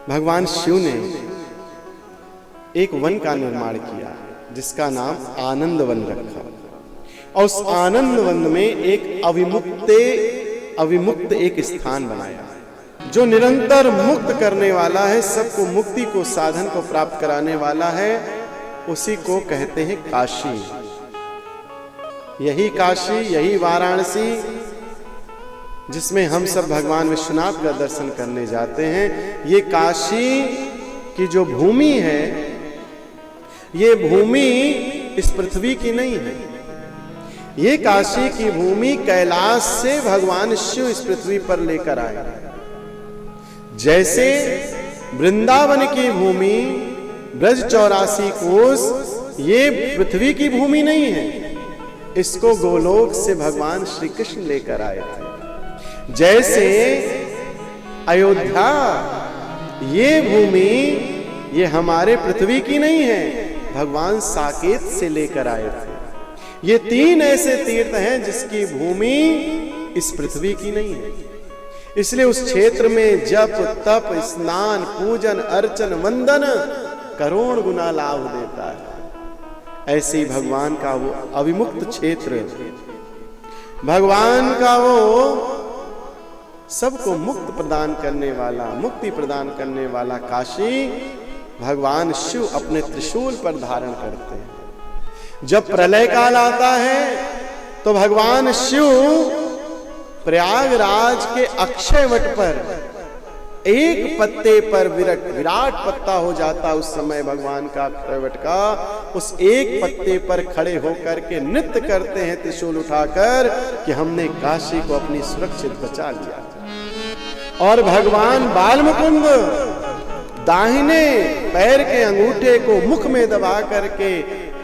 भगवान शिव ने एक वन का निर्माण किया जिसका नाम आनंद वन रखा, और उस आनंद वन में एक अविमुक्त एक स्थान बनाया जो निरंतर मुक्त करने वाला है, सबको मुक्ति को साधन को प्राप्त कराने वाला है। उसी को कहते हैं काशी। यही काशी, यही वाराणसी जिसमें हम सब भगवान विश्वनाथ का दर्शन करने जाते हैं। ये काशी की जो भूमि है, ये भूमि इस पृथ्वी की नहीं है। ये काशी की भूमि कैलाश से भगवान शिव इस पृथ्वी पर लेकर आए। जैसे वृंदावन की भूमि ब्रज 84 कोस ये पृथ्वी की भूमि नहीं है, इसको गोलोक से भगवान श्री कृष्ण लेकर आए थे। जैसे अयोध्या ये भूमि ये हमारे पृथ्वी की नहीं है, भगवान साकेत से लेकर आए थे। ये 3 ऐसे तीर्थ हैं जिसकी भूमि इस पृथ्वी की नहीं है। इसलिए उस क्षेत्र में जप तप स्नान पूजन अर्चन वंदन करोड़ गुना लाभ देता है। ऐसे ही भगवान का वो अविमुक्त क्षेत्र, भगवान का वो सबको मुक्त प्रदान करने वाला, मुक्ति प्रदान करने वाला काशी भगवान शिव अपने त्रिशूल पर धारण करते हैं। जब प्रलय काल आता है तो भगवान शिव प्रयागराज के अक्षय वट पर एक पत्ते पर विराट पत्ता हो जाता। उस समय भगवान का अक्षय वट का उस एक पत्ते पर खड़े होकर के नृत्य करते हैं त्रिशूल उठाकर कि हमने काशी को अपनी सुरक्षित बचा लिया। और भगवान बालमुकुंद दाहिने पैर के अंगूठे को मुख में दबा करके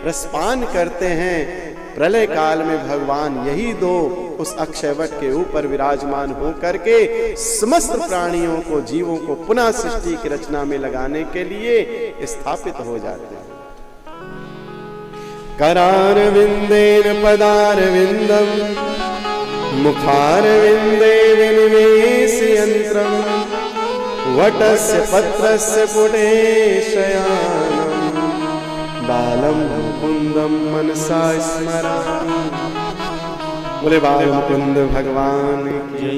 रसपान करते हैं। प्रलय काल में भगवान यही 2 उस अक्षयवट के ऊपर विराजमान होकर के समस्त प्राणियों को, जीवों को पुनः सृष्टि की रचना में लगाने के लिए स्थापित हो जाते हैं। करारविंदेन पदारविंदम मुखारविंदे विनिवेशयन्त्रम वटस्य पत्रस्य पुटे शयानम् बालम मुकुंदम मनसा स्मरामि। बोले बाल मुकुंद भगवान की।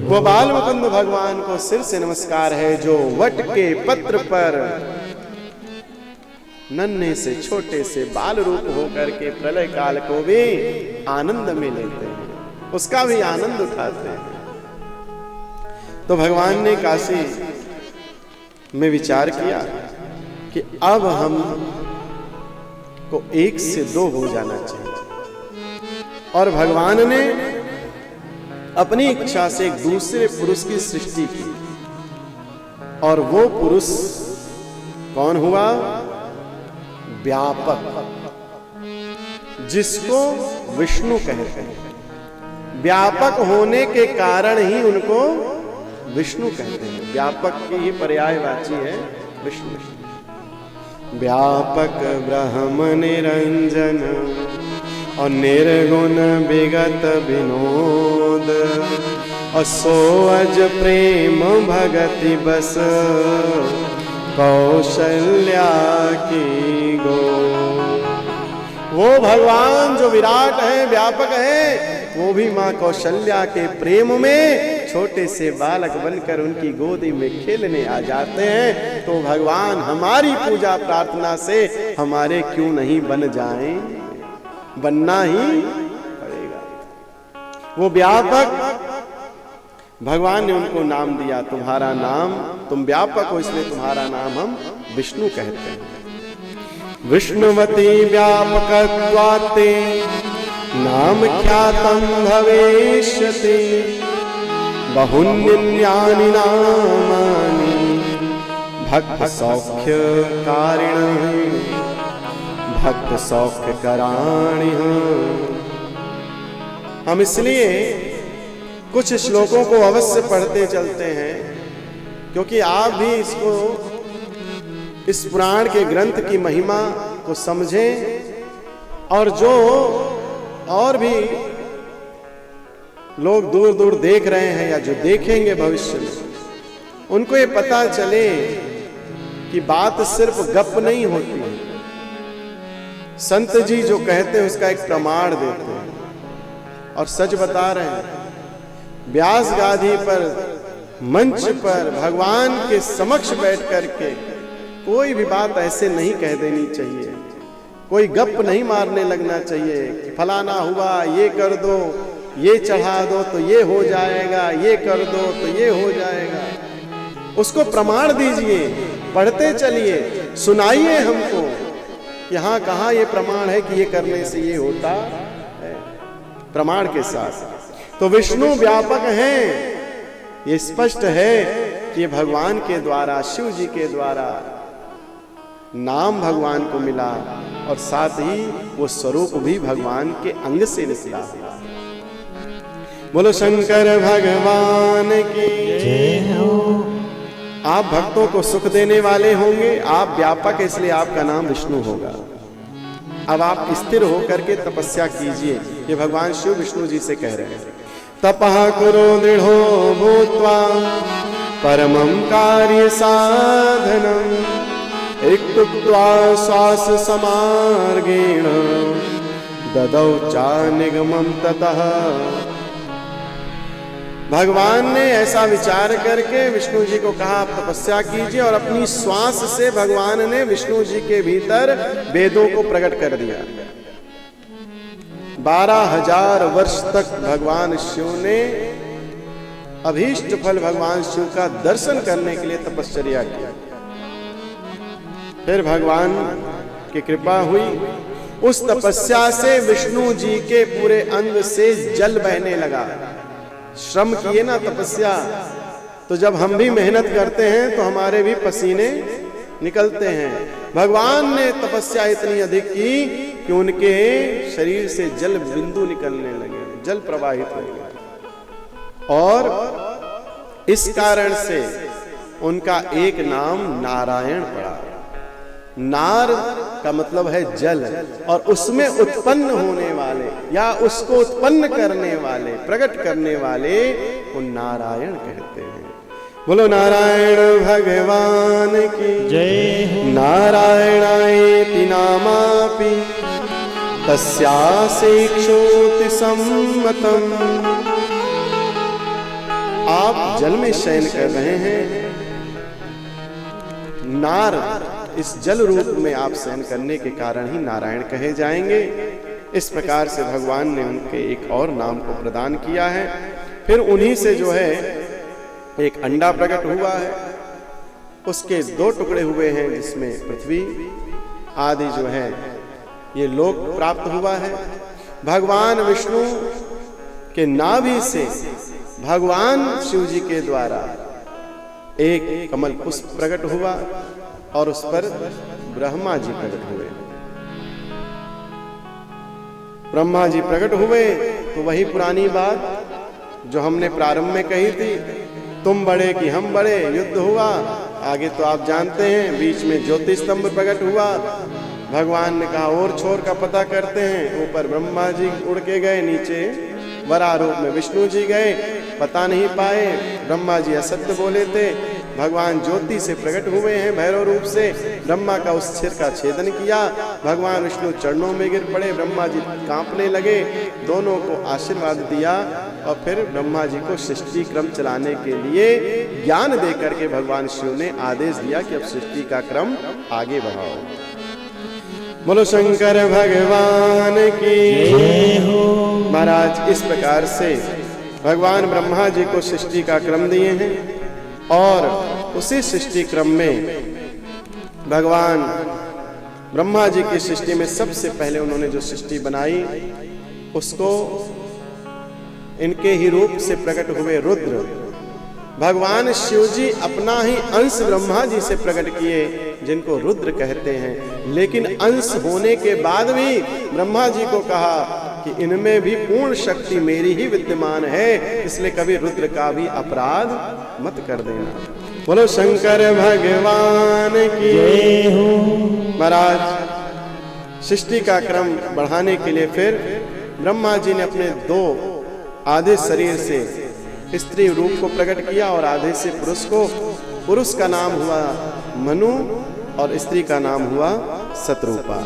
वो बाल मुकुंद भगवान को सिर से नमस्कार है जो वट के पत्र पर नन्हे से छोटे से बाल रूप होकर के प्रलय काल को भी आनंद में लेते हैं, उसका भी आनंद उठाते हैं। तो भगवान ने काशी में विचार किया कि अब हम को 1 से 2 हो जाना चाहिए, और भगवान ने अपनी इच्छा से एक दूसरे पुरुष की सृष्टि की। और वो पुरुष कौन हुआ? व्यापक, जिसको विष्णु कहते हैं। व्यापक होने के कारण ही उनको विष्णु कहते हैं। व्यापक की ही पर्यायवाची है विष्णु। व्यापक ब्रह्म निरंजन और निर्गुण विगत विनोद, और सोअज प्रेम भगति बस कौशल्या की गो। वो भगवान जो विराट है, व्यापक है, वो भी माँ कौशल्या के प्रेम में छोटे से बालक बनकर उनकी गोदी में खेलने आ जाते हैं। तो भगवान हमारी पूजा प्रार्थना से हमारे क्यों नहीं बन जाएं? बनना ही पड़ेगा। वो व्यापक भगवान ने उनको नाम दिया, तुम्हारा नाम, तुम व्यापक हो इसलिए तुम्हारा नाम हम विष्णु कहते हैं। विष्णुवती व्यापकत्वाते नाम ख्यातम भविष्यति, बहुन्यानि नामानि भक्त सौख्य कारिण भक्त सौख्य कराणि। हम इसलिए कुछ श्लोकों को अवश्य पढ़ते चलते हैं क्योंकि आप भी इसको, इस पुराण के ग्रंथ की महिमा को समझें। और जो और भी लोग दूर दूर देख रहे हैं या जो देखेंगे भविष्य में, उनको ये पता चले कि बात सिर्फ गप नहीं होती, संत जी जो कहते हैं उसका एक प्रमाण देते हैं और सच बता रहे हैं। व्यास गादी पर, मंच पर भगवान के समक्ष बैठ करके कोई भी बात ऐसे नहीं कह देनी चाहिए, कोई गप नहीं मारने लगना चाहिए कि फलाना हुआ, ये कर दो, ये चढ़ा दो तो ये हो जाएगा, ये कर दो तो ये हो जाएगा। उसको प्रमाण दीजिए, पढ़ते चलिए, सुनाइए हमको कि हाँ कहाँ ये प्रमाण है कि ये करने से ये होता है, प्रमाण के साथ। तो विष्णु व्यापक हैं, ये स्पष्ट है कि ये भगवान के द्वारा, शिव जी के द्वारा नाम भगवान को मिला और साथ ही वो स्वरूप भी भगवान के अंग से निकला। बोलो शंकर भगवान की जय हो। आप भक्तों को सुख देने वाले होंगे, आप व्यापक है इसलिए आपका नाम विष्णु होगा। अब आप स्थिर होकर के तपस्या कीजिए, ये भगवान शिव विष्णु जी से कह रहे हैं। तपः कुरु दृढ़ो भूत्वा परमं कार्य साधनम् इत्युक्त्वा श्वास समार्गेण ददौ चा निगमं ततः। भगवान ने ऐसा विचार करके विष्णु जी को कहा आप तपस्या कीजिए, और अपनी श्वास से भगवान ने विष्णु जी के भीतर वेदों को प्रकट कर दिया। 12,000 वर्ष तक भगवान शिव ने अभीष्ट फल भगवान शिव का दर्शन करने के लिए तपस्या किया। फिर भगवान की कृपा हुई, उस तपस्या से विष्णु जी के पूरे अंग से जल बहने लगा। श्रम किए ना तपस्या, तो जब हम भी मेहनत करते हैं तो हमारे भी पसीने निकलते हैं। भगवान ने तपस्या इतनी अधिक की कि उनके शरीर से जल बिंदु निकलने लगे, जल प्रवाहित हो गया, और इस कारण से उनका एक नाम नारायण पड़ा। नार का मतलब है जल, और उसमें उत्पन्न होने वाले या उसको उत्पन्न करने वाले, प्रकट करने वाले को नारायण कहते हैं। बोलो नारायण भगवान की जय। नारायणायेति नामापि तस्यास्य क्षोति सम्मतम्। आप जल में शयन कर रहे हैं, नार इस जल रूप में आप शयन करने के कारण ही नारायण कहे जाएंगे। इस प्रकार से भगवान ने उनके एक और नाम को प्रदान किया है। फिर उन्हीं से जो है एक अंडा प्रकट हुआ है, उसके 2 टुकड़े हुए हैं, जिसमें पृथ्वी आदि जो है ये लोक प्राप्त हुआ है। भगवान विष्णु के नाभि से भगवान शिव जी के द्वारा एक कमल पुष्प प्रकट हुआ और उस पर ब्रह्मा जी प्रकट हुए। ब्रह्मा जी प्रकट हुए तो वही पुरानी बात जो हमने प्रारंभ में कही थी, तुम बड़े कि हम बड़े, युद्ध हुआ। आगे तो आप जानते हैं, बीच में ज्योति स्तंभ प्रकट हुआ। भगवान ने कहा और छोर का पता करते हैं। ऊपर ब्रह्मा जी उड़ के गए, नीचे वराह रूप में विष्णु जी गए, पता नहीं पाए। ब्रह्मा जी असत्य बोले थे, भगवान ज्योति से प्रकट हुए हैं भैरव रूप से। ब्रह्मा का उस सिर का छेदन किया, भगवान विष्णु चरणों में गिर पड़े, ब्रह्मा जी कांपने लगे, दोनों को आशीर्वाद दिया और फिर ब्रह्मा जी को सृष्टि क्रम चलाने के लिए ज्ञान दे करके भगवान शिव ने आदेश दिया कि अब सृष्टि का क्रम आगे बढ़ाओ। बोलो शंकर भगवान की जय हो। महाराज इस प्रकार से भगवान ब्रह्मा जी को सृष्टि का क्रम दिए हैं, और उसी सृष्टि क्रम में भगवान ब्रह्मा जी की सृष्टि में सबसे पहले उन्होंने जो सृष्टि बनाई, उसको इनके ही रूप से प्रकट हुए रुद्र। भगवान शिव जी अपना ही अंश ब्रह्मा जी से प्रकट किए, जिनको रुद्र कहते हैं। लेकिन अंश होने के बाद भी ब्रह्मा जी को कहा कि इनमें भी पूर्ण शक्ति मेरी ही विद्यमान है, इसलिए कभी रुद्र का भी अपराध मत कर देना। बोलो शंकर भगवान की जय हो। महाराज सृष्टि का क्रम बढ़ाने के लिए फिर ब्रह्मा जी ने अपने 2 आधे शरीर से स्त्री रूप को प्रकट किया और आधे से पुरुष का नाम हुआ मनु और स्त्री का नाम हुआ शतरूपा।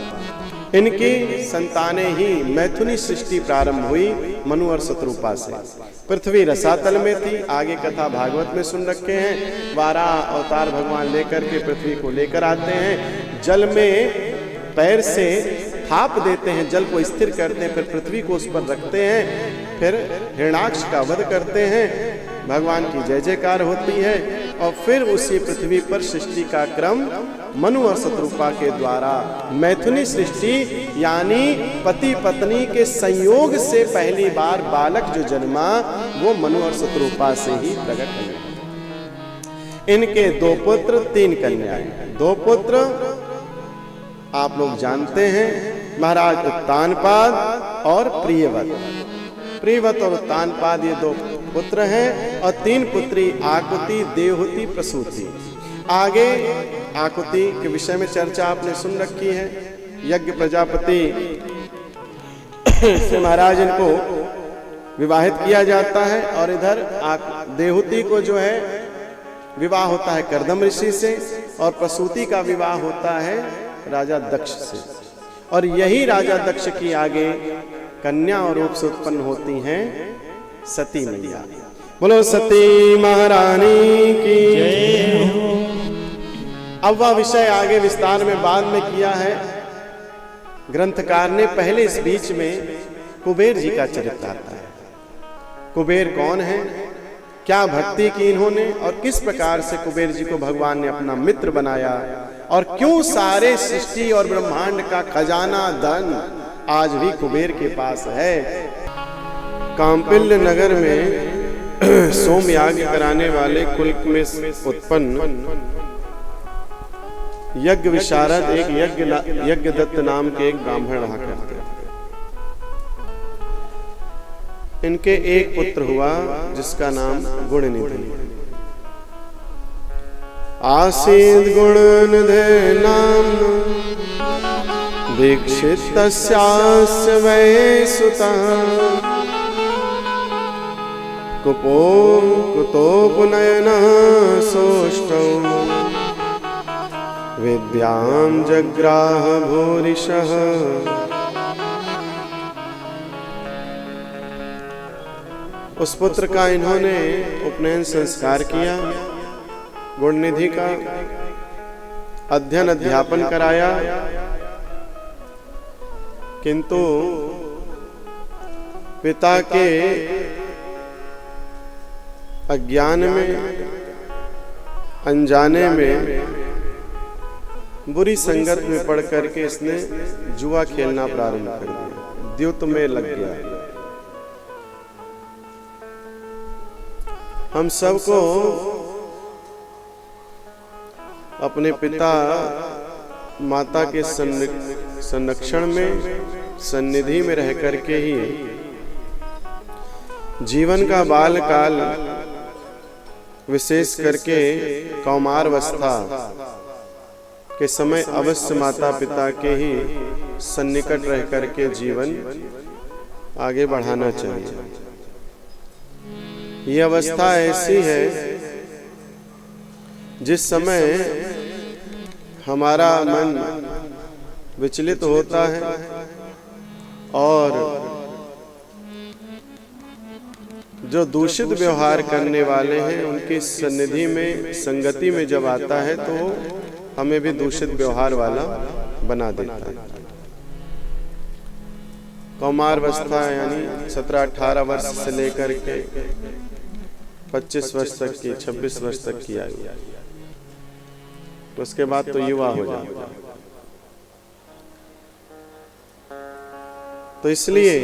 इनकी संतानें ही मैथुनी सृष्टि प्रारंभ हुई मनु और शतरूपा से। पृथ्वी रसातल में थी, आगे कथा भागवत में सुन रखे हैं। 12 अवतार भगवान लेकर के पृथ्वी को लेकर आते हैं, जल में पैर से थाप देते हैं, जल को स्थिर करते हैं, फिर पृथ्वी को उस पर रखते हैं, फिर हिरण्याक्ष का वध करते हैं, भगवान की जय जयकार होती है और फिर उसी पृथ्वी पर सृष्टि का क्रम मनु और शतरूपा के द्वारा मैथुनी सृष्टि यानी पति पत्नी के संयोग से पहली बार बालक जो जन्मा वो मनु और शतरूपा से ही प्रकट हुए। इनके 2 पुत्र 3 कन्याएं। 2 पुत्र आप लोग जानते हैं, महाराज उत्तानपाद और प्रियव्रत। प्रियव्रत और उत्तानपाद ये 2 पुत्र हैं और 3 पुत्री आकुति, देवहूति, प्रसूति। आगे आकुति के विषय में चर्चा आपने सुन रखी है। यज्ञ प्रजापति से महाराज इनको विवाहित किया जाता है और इधर देवहूति को जो है विवाह होता है कर्दम ऋषि से और प्रसूति का विवाह होता है राजा दक्ष से। और यही राजा दक्ष की आगे कन्या और रूप से उत्पन्न होती हैं सती मैया। बोलो सती महारानी की जय हो। अब वह विषय आगे विस्तार में बाद में किया है ग्रंथकार ने। पहले इस बीच में कुबेर जी का चरित्र आता है। कुबेर कौन है, क्या भक्ति की इन्होंने और किस प्रकार से कुबेर जी को भगवान ने अपना मित्र बनाया और क्यों सारे सृष्टि और ब्रह्मांड का खजाना धन आज भी कुबेर के पास है। कांपिल्य नगर में सोमयाग कराने वाले कुल में उत्पन्न यज्ञ विशारद एक यज्ञ दत्त नाम के एक ब्राह्मण रहा करते। इनके एक पुत्र हुआ जिसका नाम गुणनिधि। आसीद गुणनिधे नाम दीक्षित तस्यास्य वै सुतः कुतोपनयनः सोष्ठौ विद्यां जग्राह भूरिशः। उस पुत्र का इन्होंने उपनयन संस्कार किया, गुणनिधि का अध्ययन अध्यापन कराया, किंतु पिता के अज्ञान में अनजाने में बुरी संगत में पड़ करके इसने जुआ खेलना प्रारंभ कर दिया, द्यूत में लग गया। हम सबको अपने पिता माता के संरक्षण में सन्निधि में रह करके ही जीवन का बाल काल विशेष करके कौमारावस्था के समय अवश्य माता पिता के ही सन्निकट रह करके जीवन आगे बढ़ाना चाहिए। ये अवस्था ऐसी है जिस समय हमारा मन विचलित होता है और जो दूषित व्यवहार करने वाले हैं उनकी सन्निधि में संगति में जब आता है तो हमें भी दूषित व्यवहार वाला बना देता है। कौमारावस्था यानी 17-18 वर्ष से लेकर के 25 वर्ष तक की 26 वर्ष तक की आयु, उसके बाद तो युवा हो जाता है। तो इसलिए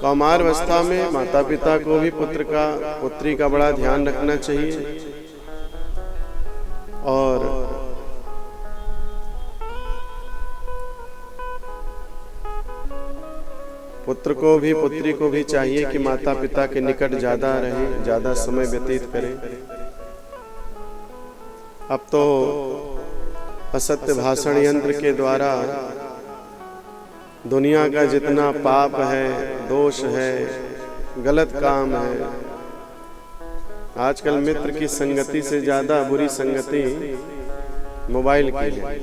कौमारावस्था में माता पिता को भी पुत्री का बड़ा ध्यान रखना चाहिए और पुत्र को भी पुत्री को भी चाहिए कि माता पिता के निकट ज्यादा रहें, ज्यादा समय व्यतीत करें। अब तो असत्य भाषण यंत्र के द्वारा दुनिया का जितना पाप है, दोष है, गलत काम है। आजकल मित्र की संगति से ज्यादा बुरी संगति मोबाइल की है।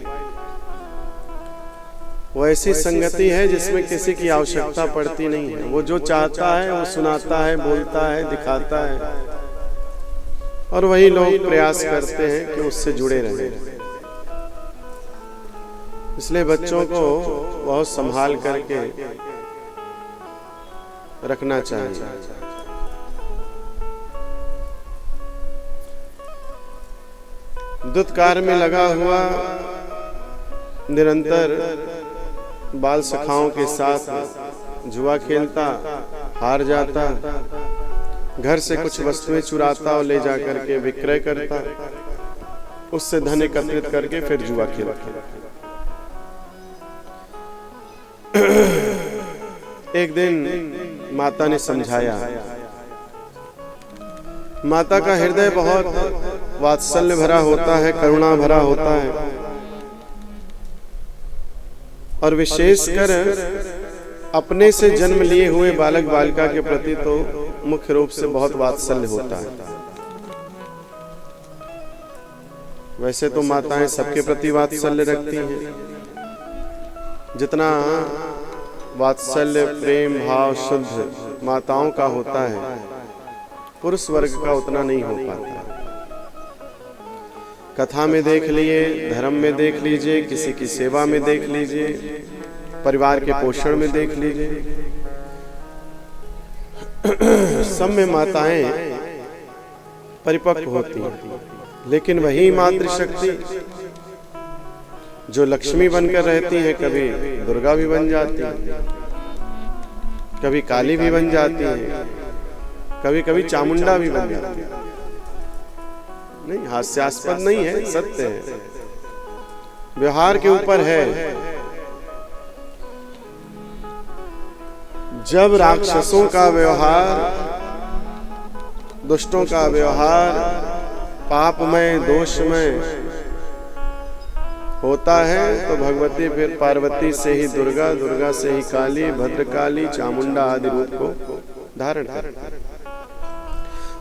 वो ऐसी संगति है जिसमें किसी की आवश्यकता पड़ती नहीं है। वो जो चाहता है वो सुनाता है, बोलता है, दिखाता है, और वही लोग प्रयास करते हैं कि उससे जुड़े रहें। इसलिए बच्चों को बहुत संभाल करके रखना चाहिए। दुष्ट कार्य में लगा हुआ निरंतर बाल सखाओं के साथ जुआ खेलता, हार जाता, घर से कुछ वस्तुएं चुराता और ले जा करके विक्रय करता, उससे धन एकत्रित करके फिर जुआ खेलता। एक दिन माता ने समझाया। माता का हृदय बहुत वात्सल्य भरा होता है, करुणा भरा होता है, और विशेषकर अपने से जन्म लिए हुए बालक बालिका के प्रति तो मुख्य रूप से बहुत वात्सल्य होता है। वैसे तो माताएं सबके प्रति वात्सल्य रखती हैं, जितना वात्सल्य प्रेम भाव शुद्ध माताओं का होता है पुरुष वर्ग का उतना नहीं हो पाता। कथा में देख लिए, धर्म में देख लीजिए, किसी की सेवा में देख लीजिए, परिवार के पोषण में देख लीजिए, सब में माताएं परिपक्व होती हैं। लेकिन वही मातृशक्ति जो लक्ष्मी बनकर रहती है, कभी दुर्गा भी बन जाती है, कभी काली भी बन जाती है, कभी कभी चामुंडा भी बन जाती है। नहीं, हास्यास्पद नहीं है, सत्य है, व्यवहार के ऊपर है। जब राक्षसों का व्यवहार, दुष्टों का व्यवहार पापमय दोषमय होता है, तो भगवती फिर पार्वती से ही दुर्गा, दुर्गा से ही काली, भद्रकाली, चामुंडा आदि रूप को धारण करती है।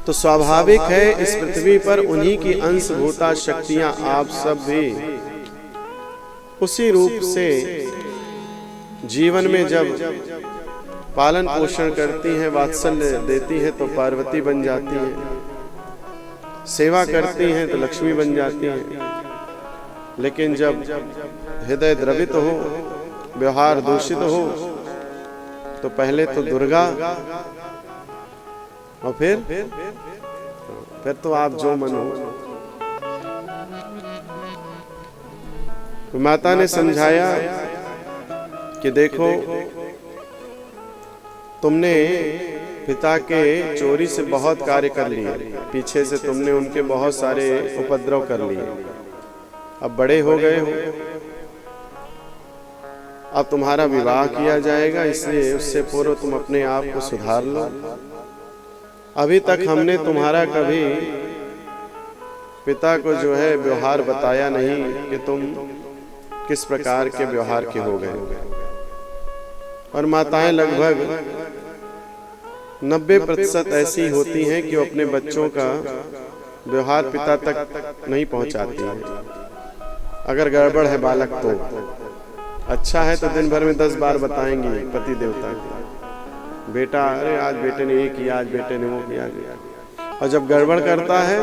तो स्वाभाविक है इस पृथ्वी पर उन्हीं की अंशभूता शक्तियां आप सब भी उसी रूप से जीवन में जब पालन पोषण करती हैं, वात्सल्य देती हैं तो पार्वती बन जाती हैं, सेवा करती हैं तो लक्ष्मी बन जाती हैं। लेकिन जब हृदय द्रवित हो, व्यवहार दूषित हो, तो पहले तो दुर्गा और फिर तो आप जो मन हो। तो माता ने समझाया कि देखो, तुमने पिता के चोरी से बहुत कार्य कर लिए, पीछे से तुमने उनके बहुत सारे उपद्रव कर लिए, अब बड़े हो गए हो, अब तुम्हारा विवाह किया जाएगा, इसलिए उससे पूर्व तुम अपने आप को सुधार लो। अभी तक हमने तुम्हारा कभी पिता को जो है व्यवहार बताया नहीं कि तुम किस प्रकार के व्यवहार के हो गए। और माताएं लगभग 90% ऐसी होती हैं कि वो अपने बच्चों का व्यवहार पिता तक नहीं पहुंचाती हैं। अगर गड़बड़ है बालक तो अच्छा है तो दिन भर में 10 बार बताएंगी पति देवता को, बेटा अरे आज बेटे ने ये किया, आज बेटे ने वो किया। और जब गड़बड़ करता है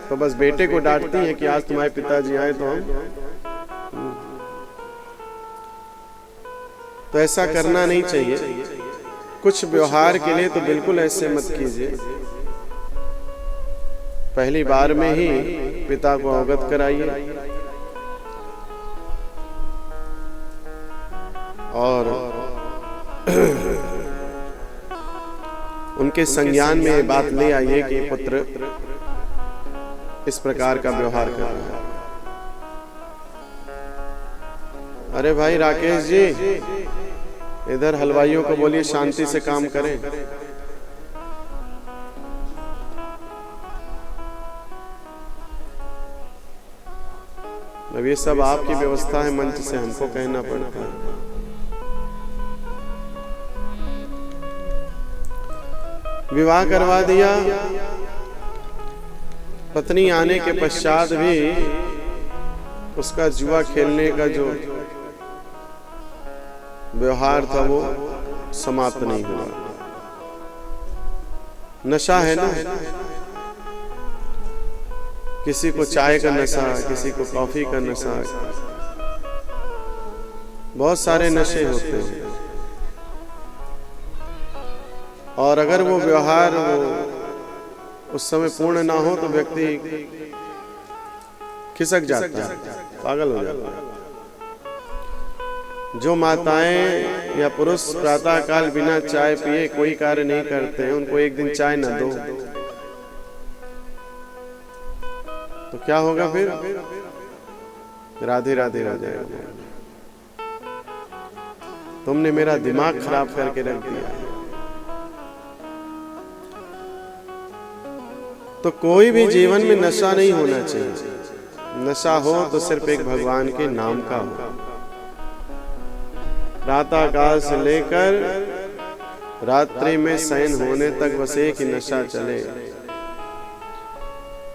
तो बस बेटे को डांटती है कि आज तुम्हारे पिताजी आए तो हम। तो ऐसा करना नहीं चाहिए। कुछ व्यवहार के लिए तो बिल्कुल ऐसे मत कीजिए। पहली बार में ही पिता को अवगत कराइए और उनके संज्ञान में ये बात ले आइए कि पुत्र इस प्रकार का व्यवहार कर रहा है। अरे भाई राकेश जी, इधर हलवाइयों को बोलिए शांति से काम करें। अब ये सब आपकी व्यवस्था है, मंच से हमको कहना पड़ता है। विवाह करवा दिया, पत्नी आने के पश्चात भी उसका जुआ खेलने का जो व्यवहार था वो समाप्त नहीं हुआ। नशा है ना, किसी को चाय का नशा, किसी को कॉफी का नशा, बहुत सारे नशे होते हैं। और अगर वो व्यवहार वो उस समय पूर्ण ना हो तो व्यक्ति खिसक जाता है, पागल हो जाता है। जो माताएं या पुरुष प्रातः काल बिना चाय पिए कोई कार्य नहीं करते हैं, उनको एक दिन चाय न दो तो क्या होगा फिर? राधे राधे हो जाएगा। तुमने मेरा दिमाग खराब करके रख दिया। तो कोई भी जीवन में नशा नहीं होना चाहिए। नशा हो तो सिर्फ एक भगवान के नाम का हो। प्रातः काल से लेकर रात्रि में शयन होने तक बस एक ही नशा चले।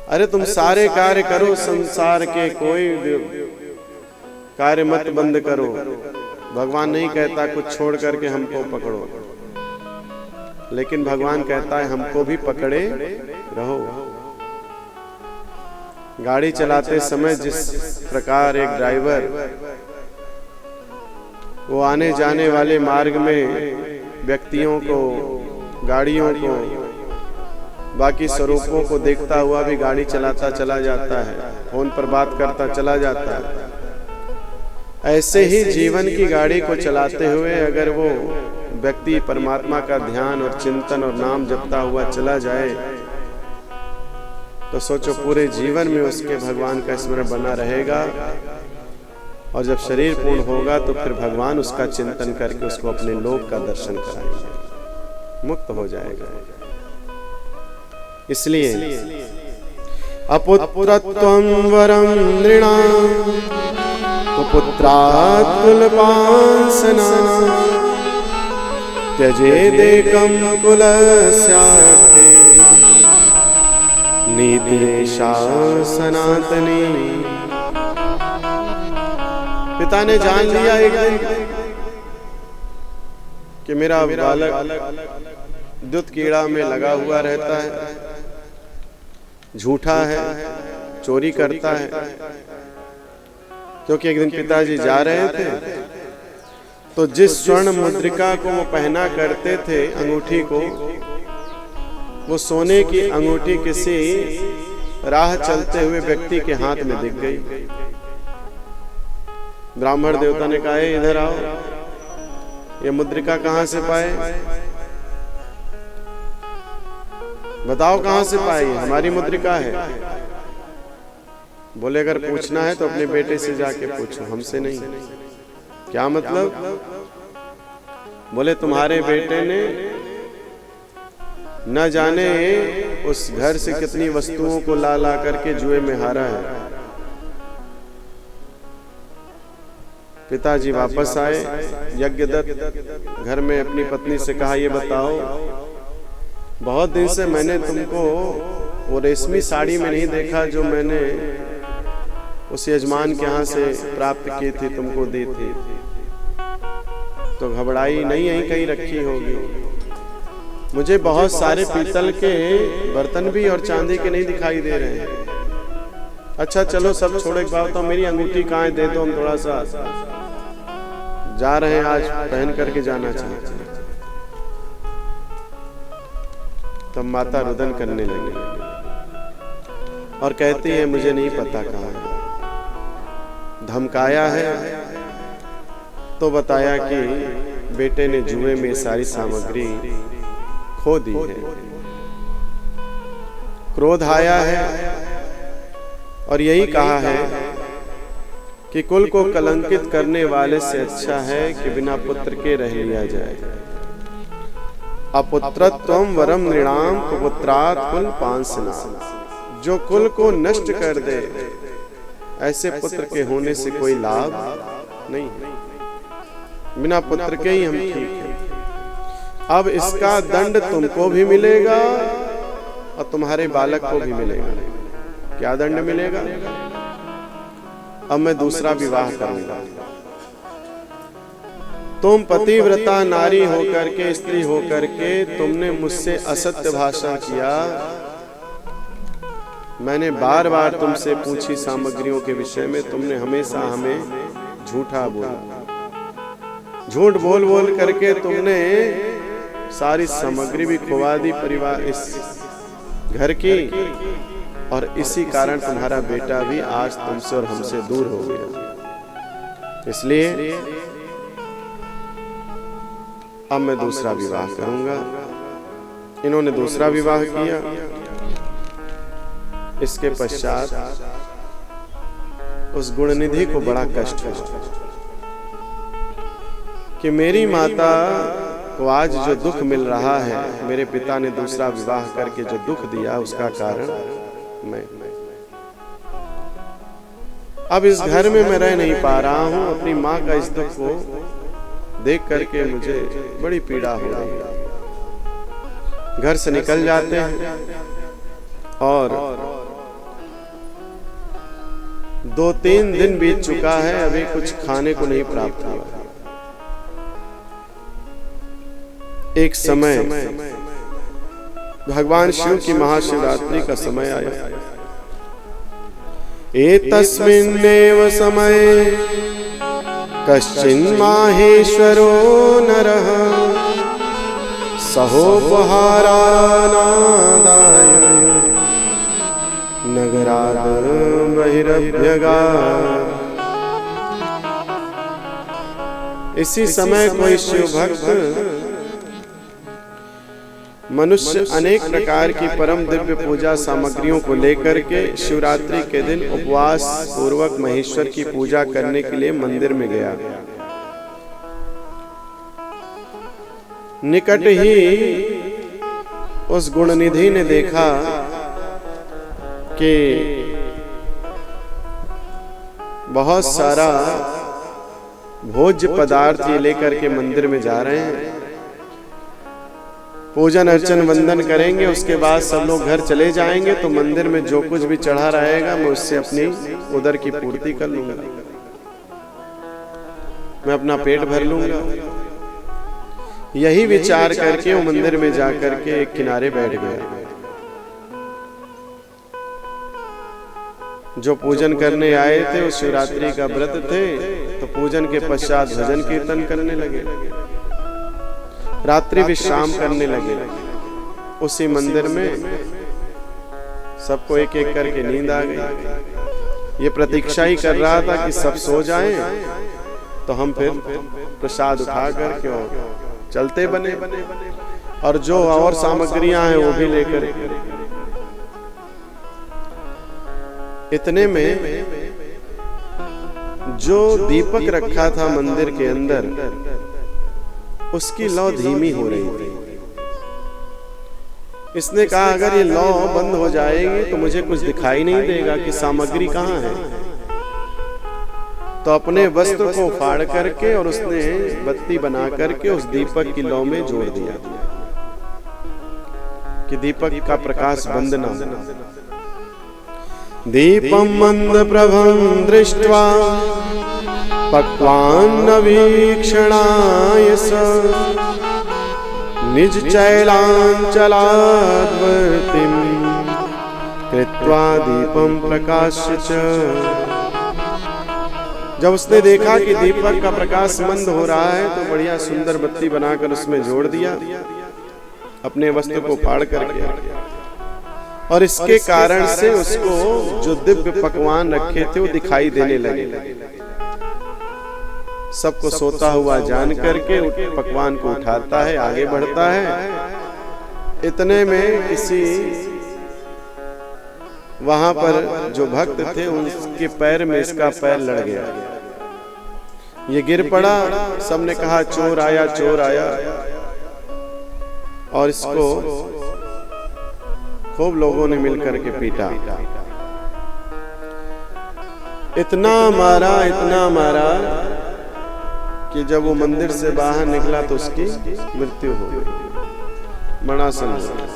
अरे तुम सारे कार्य करो संसार के, कोई कार्य मत बंद करो। भगवान नहीं कहता कुछ छोड़ करके हमको पकड़ो, लेकिन भगवान कहता है हमको भी पकड़े रहो। गाड़ी चलाते समय जिस प्रकार एक ड्राइवर वो आने जाने वाले मार्ग में व्यक्तियों को, गाड़ियों को, बाकी स्वरूपों को देखता हुआ भी गाड़ी चलाता चला जाता है, फोन पर बात करता चला जाता है, ऐसे ही जीवन की गाड़ी को चलाते हुए अगर वो व्यक्ति परमात्मा का ध्यान और चिंतन और नाम जपता हुआ चला जाए तो सोचो पूरे जीवन में उसके भगवान का स्मरण बना रहेगा। और जब शरीर पूर्ण होगा तो फिर भगवान उसका चिंतन करके उसको अपने लोक का दर्शन कराएंगे, मुक्त हो जाएगा। इसलिए अपुत्रत्वं वरं नृणां कुपुत्रात् कुलपांसना त्यजेदेकं कुलस्यार्थे नीतिरेषा सनातनी। पिता ने जान लिया एक दिन कि मेरा बालक दूध कीड़ा में लगा हुआ रहता है, झूठा है, चोरी करता है। क्योंकि एक दिन पिताजी जा रहे थे तो जिस स्वर्ण मुद्रिका को वो पहना करते थे, अंगूठी को, वो सोने की अंगूठी किसी राह चलते हुए व्यक्ति के हाथ में दिख गई। ब्राह्मण देवता ने कहा इधर आओ, ये मुद्रिका कहां से पाए? बताओ कहां से पाई? हमारी मुद्रिका है। बोले अगर पूछना है तो अपने बेटे से जाके पूछो, हमसे नहीं। क्या मतलब? बोले तुम्हारे बेटे ने न जाने उस घर से कितनी वस्तुओं को ला ला करके जुए में हारा है। पिताजी वापस आए, यज्ञदत्त घर में अपनी पत्नी से कहा ये बताओ, बहुत दिन से मैंने तुमको वो रेशमी साड़ी में नहीं देखा जो मैंने उस यजमान के यहाँ से प्राप्त की थी, तुमको दी थी। तो घबराई, नहीं यहीं कहीं रखी होगी। मुझे बहुत सारे पीतल के बर्तन भी और चांदी के नहीं दिखाई दे रहे हैं। अच्छा चलो सब छोड़ो, एक बात तो मेरी अंगूठी कहाँ है, दे दो, हम थोड़ा सा जा रहे हैं, आज पहन करके जाना चाहिए। तब माता रुदन करने लगी और कहती है मुझे नहीं पता कहाँ है। धमकाया है तो बताया कि बेटे ने जुए में सारी सामग्री खो दी है। क्रोध आया है और यही कहा है कि कुल को कलंकित करने वाले से अच्छा है कि बिना पुत्र के रह लिया जाए। अपुत्रत्वं वरम नृणाम कुपुत्रात् कुलपांसना। जो कुल को नष्ट कर दे, ऐसे पुत्र के होने से कोई लाभ नहीं। बिना पुत्र के ही हम ठीक हैं। अब इसका दंड तुमको भी मिलेगा और तुम्हारे बालक को भी मिलेगा। क्या दंड मिलेगा? अब मैं दूसरा विवाह करूंगा। तुम पतिव्रता नारी होकर के, स्त्री होकर के तुमने मुझसे असत्य भाषण किया। मैंने बार बार तुमसे पूछी सामग्रियों के विषय में, तुमने हमेशा हमें झूठा बोला। झूठ बोल बोल करके तुमने सारी सामग्री भी खुवा दी परिवार इस घर की, और इसी कारण तुम्हारा बेटा भी आज तुमसे और हमसे दूर हो गया। इसलिए अब मैं दूसरा विवाह करूंगा। इन्होंने दूसरा विवाह किया। इसके पश्चात उस गुणनिधि को बड़ा कष्ट हुआ कि मेरी माता को आज जो दुख मिल रहा है, मेरे पिता ने दूसरा विवाह करके जो दुख दिया, उसका कारण मैं। अब इस घर में मैं रह नहीं पा रहा हूं। अपनी मां का इस दुख को देख करके मुझे बड़ी पीड़ा हो रही है। घर से निकल जाते हैं और 2-3 दिन बीत चुका है, अभी कुछ खाने को नहीं प्राप्त हुआ। एक समय भगवान शिव की महाशिवरात्रि का समय आया। एतस्मिन्नेव समये कश्चिन् माहेश्वरो नरः सहोपहारानादाय नगराद बहिरभ्यगात्। इसी समय कोई शिव भक्त मनुष्य अनेक प्रकार की परम दिव्य पूजा सामग्रियों को लेकर के शिवरात्रि के दिन उपवास पूर्वक महेश्वर की पूजा करने के लिए मंदिर में गया। निकट ही उस गुणनिधि ने देखा कि बहुत सारा भोज्य पदार्थ ये लेकर के मंदिर में जा रहे हैं। पूजन अर्चन वंदन करेंगे, उसके बाद सब लोग घर चले जाएंगे, तो मंदिर में जो कुछ भी चढ़ा रहेगा मैं उससे अपनी उदर की पूर्ति कर लूंगा, मैं अपना पेट भर लूंगा। यही विचार करके वो मंदिर में जाकर के एक किनारे बैठ गया। जो पूजन करने आए थे वो शिवरात्रि का व्रत थे, तो पूजन के पश्चात भजन कीर्तन करने लगे, रात्रि विश्राम करने लगे। उसी मंदिर में सबको एक एक करके नींद आ गई। ये प्रतीक्षा ही कर रहा था कि सब सो जाएं, तो हम फिर प्रसाद उठा करके और चलते बने, और जो और सामग्रियां हैं वो भी लेकर। इतने में जो दीपक रखा था मंदिर के अंदर, उसकी लौ धीमी हो रही थी। इसने कहा अगर ये लौ बंद हो जाएगी तो मुझे कुछ दिखाई नहीं देगा कि सामग्री कहाँ है। तो अपने वस्त्र को फाड़ करके और उसने बत्ती बना करके उस दीपक की लौ में जोड़ दिया कि दीपक का प्रकाश बंद ना हो। दीपम मंद प्रभं दृष्ट्वा पक्वान्न वीक्षणाय स निज चैलांचलाद्वर्तिं कृत्वा दीपं प्रकाश्य च। जब उसने देखा कि दीपक का प्रकाश मंद हो रहा है, तो बढ़िया सुंदर बत्ती बनाकर उसमें जोड़ दिया अपने वस्त्र को फाड़ करके, और इसके कारण से उसको जो दिव्य पकवान रखे थे वो दिखाई देने लगे। सबको सोता हुआ जान करके पकवान को उठाता है, आगे बढ़ता है। इतने में किसी वहां पर जो भक्त थे उनके पैर में इसका पैर लड़ गया। ये गिर पड़ा। सबने कहा चोर आया, चोर आया, और इसको खूब लोगों ने मिलकर के पीटा। इतना मारा, इतना मारा कि जब वो मंदिर से बाहर निकला तो उसकी मृत्यु हो गई, मरणासन हो गया।